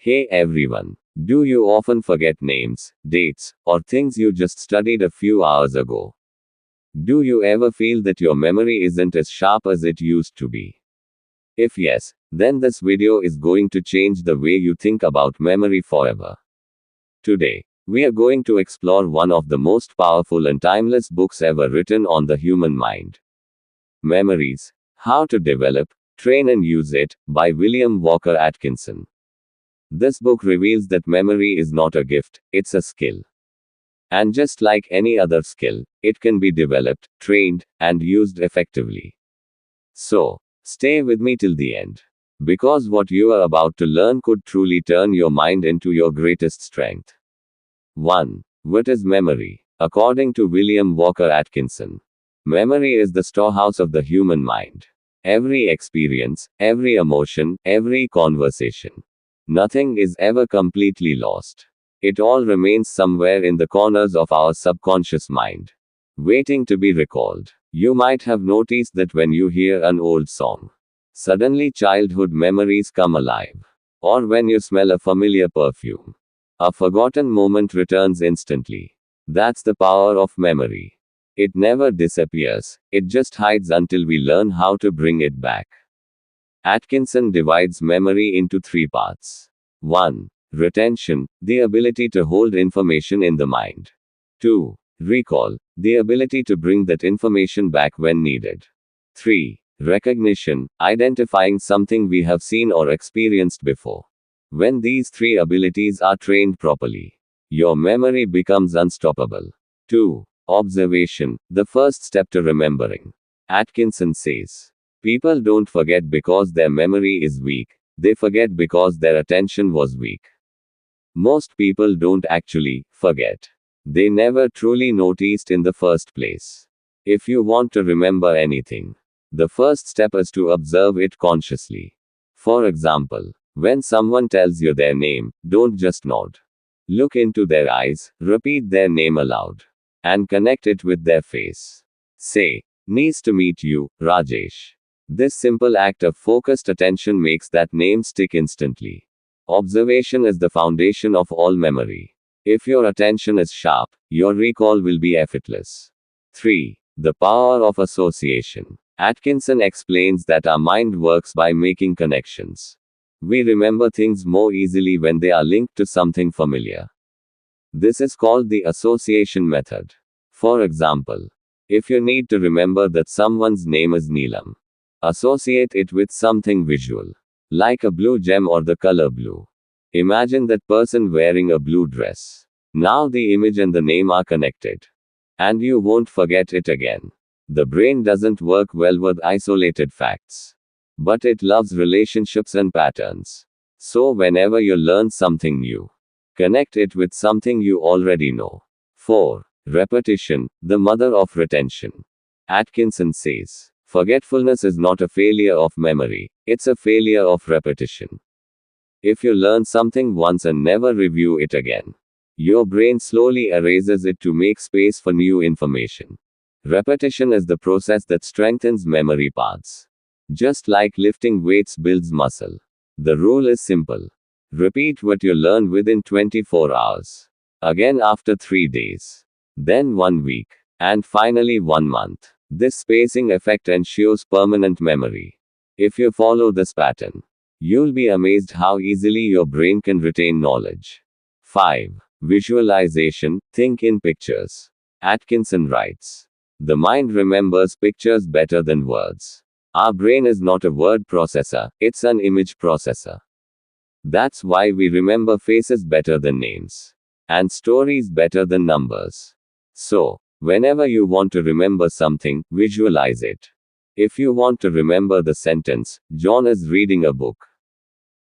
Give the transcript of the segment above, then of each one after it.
Hey everyone. Do you often forget names, dates, or things you just studied a few hours ago? Do you ever feel that your memory isn't as sharp as it used to be? If yes, then this video is going to change the way you think about memory forever. Today, we are going to explore one of the most powerful and timeless books ever written on the human mind. Memories: How to Develop, Train and Use It, by William Walker Atkinson. This book reveals that memory is not a gift, it's a skill. And just like any other skill, it can be developed, trained, and used effectively. So, stay with me till the end. Because what you are about to learn could truly turn your mind into your greatest strength. 1. What is memory? According to William Walker Atkinson, memory is the storehouse of the human mind. Every experience, every emotion, every conversation. Nothing is ever completely lost. It all remains somewhere in the corners of our subconscious mind, waiting to be recalled. You might have noticed that when you hear an old song, suddenly childhood memories come alive. Or when you smell a familiar perfume, a forgotten moment returns instantly. That's the power of memory. It never disappears, it just hides until we learn how to bring it back. Atkinson divides memory into three parts. 1. Retention, the ability to hold information in the mind. 2. Recall, the ability to bring that information back when needed. 3. Recognition, identifying something we have seen or experienced before. When these three abilities are trained properly, your memory becomes unstoppable. 2. Observation, the first step to remembering. Atkinson says, people don't forget because their memory is weak, they forget because their attention was weak. Most people don't actually forget. They never truly noticed in the first place. If you want to remember anything, the first step is to observe it consciously. For example, when someone tells you their name, don't just nod. Look into their eyes, repeat their name aloud, and connect it with their face. Say, "Nice to meet you, Rajesh." This simple act of focused attention makes that name stick instantly. Observation is the foundation of all memory. If your attention is sharp, your recall will be effortless. 3. The power of association. Atkinson explains that our mind works by making connections. We remember things more easily when they are linked to something familiar. This is called the association method. For example, if you need to remember that someone's name is Neelam, associate it with something visual, like a blue gem or the color blue. Imagine that person wearing a blue dress. Now the image and the name are connected. And you won't forget it again. The brain doesn't work well with isolated facts, but it loves relationships and patterns. So whenever you learn something new, connect it with something you already know. 4. Repetition, the mother of retention. Atkinson says, forgetfulness is not a failure of memory, it's a failure of repetition. If you learn something once and never review it again, your brain slowly erases it to make space for new information. Repetition is the process that strengthens memory paths. Just like lifting weights builds muscle. The rule is simple. Repeat what you learned within 24 hours. Again after 3 days. Then 1 week. And finally 1 month. This spacing effect ensures permanent memory. If you follow this pattern, you'll be amazed how easily your brain can retain knowledge. 5. Visualization, think in pictures. Atkinson writes, the mind remembers pictures better than words. Our brain is not a word processor, it's an image processor. That's why we remember faces better than names, and stories better than numbers. So, whenever you want to remember something, visualize it. If you want to remember the sentence, John is reading a book,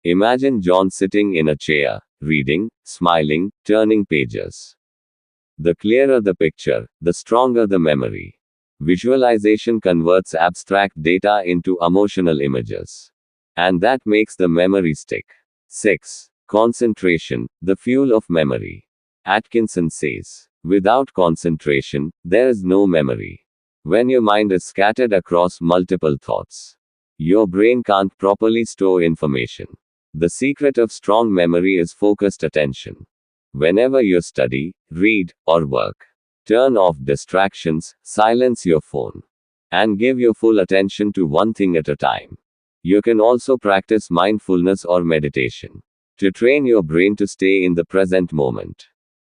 imagine John sitting in a chair, reading, smiling, turning pages. The clearer the picture, the stronger the memory. Visualization converts abstract data into emotional images. And that makes the memory stick. 6. Concentration, the fuel of memory. Atkinson says, without concentration, there is no memory. When your mind is scattered across multiple thoughts, your brain can't properly store information. The secret of strong memory is focused attention. Whenever you study, read, or work, turn off distractions, silence your phone, and give your full attention to one thing at a time. You can also practice mindfulness or meditation to train your brain to stay in the present moment.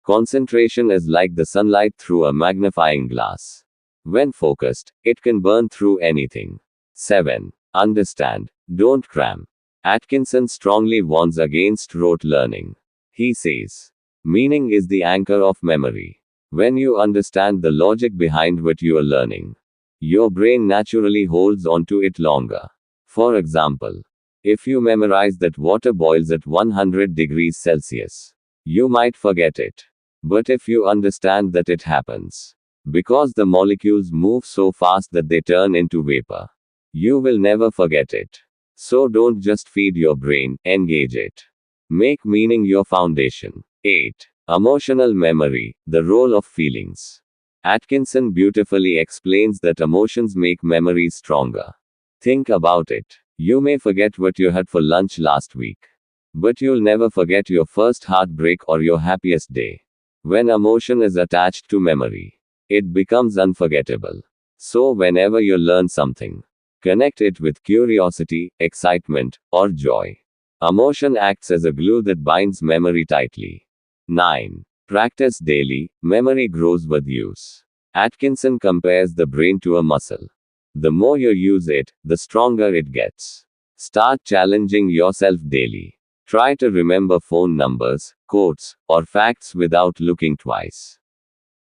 Concentration is like the sunlight through a magnifying glass. When focused, it can burn through anything. 7. Understand, don't cram. Atkinson strongly warns against rote learning. He says, meaning is the anchor of memory. When you understand the logic behind what you are learning, your brain naturally holds on to it longer. For example, if you memorize that water boils at 100 degrees Celsius, you might forget it. But if you understand that it happens, because the molecules move so fast that they turn into vapor, you will never forget it. So don't just feed your brain, engage it. Make meaning your foundation. 8. Emotional memory, the role of feelings. Atkinson beautifully explains that emotions make memories stronger. Think about it. You may forget what you had for lunch last week, but you'll never forget your first heartbreak or your happiest day. When emotion is attached to memory, it becomes unforgettable. So whenever you learn something, connect it with curiosity, excitement, or joy. Emotion acts as a glue that binds memory tightly. 9. Practice daily, memory grows with use. Atkinson compares the brain to a muscle. The more you use it, the stronger it gets. Start challenging yourself daily. Try to remember phone numbers, quotes, or facts without looking twice.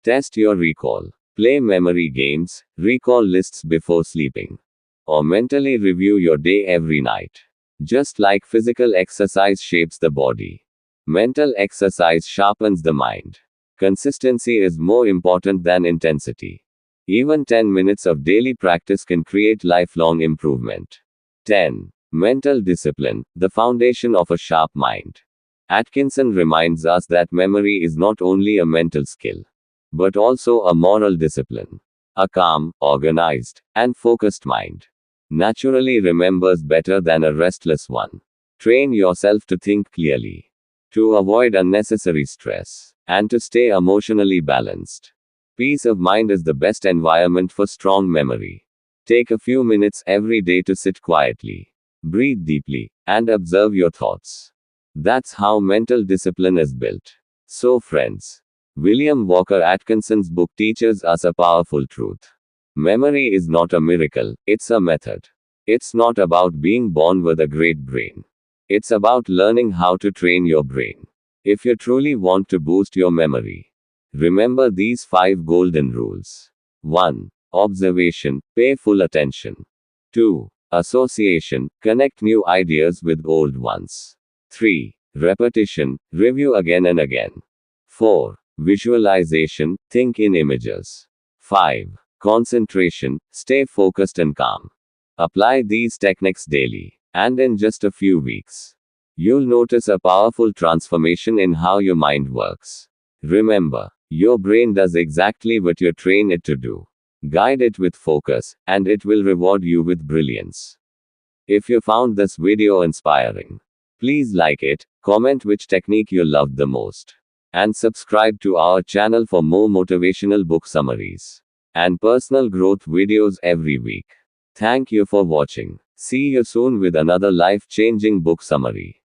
Test your recall. Play memory games, recall lists before sleeping, or mentally review your day every night. Just like physical exercise shapes the body, mental exercise sharpens the mind. Consistency is more important than intensity. Even 10 minutes of daily practice can create lifelong improvement. 10. Mental discipline, the foundation of a sharp mind. Atkinson reminds us that memory is not only a mental skill, but also a moral discipline. A calm, organized, and focused mind naturally remembers better than a restless one. Train yourself to think clearly, to avoid unnecessary stress, and to stay emotionally balanced. Peace of mind is the best environment for strong memory. Take a few minutes every day to sit quietly, breathe deeply, and observe your thoughts. That's how mental discipline is built. So, friends, William Walker Atkinson's book teaches us a powerful truth. Memory is not a miracle, it's a method. It's not about being born with a great brain. It's about learning how to train your brain. If you truly want to boost your memory, remember these 5 golden rules. 1. Observation, pay full attention. 2. Association, connect new ideas with old ones. 3. Repetition, review again and again. 4. Visualization, think in images. 5. Concentration, stay focused and calm. Apply these techniques daily, and in just a few weeks, you'll notice a powerful transformation in how your mind works. Remember, your brain does exactly what you train it to do. Guide it with focus, and it will reward you with brilliance. If you found this video inspiring, please like it, comment which technique you loved the most, and subscribe to our channel for more motivational book summaries and personal growth videos every week. Thank you for watching. See you soon with another life-changing book summary.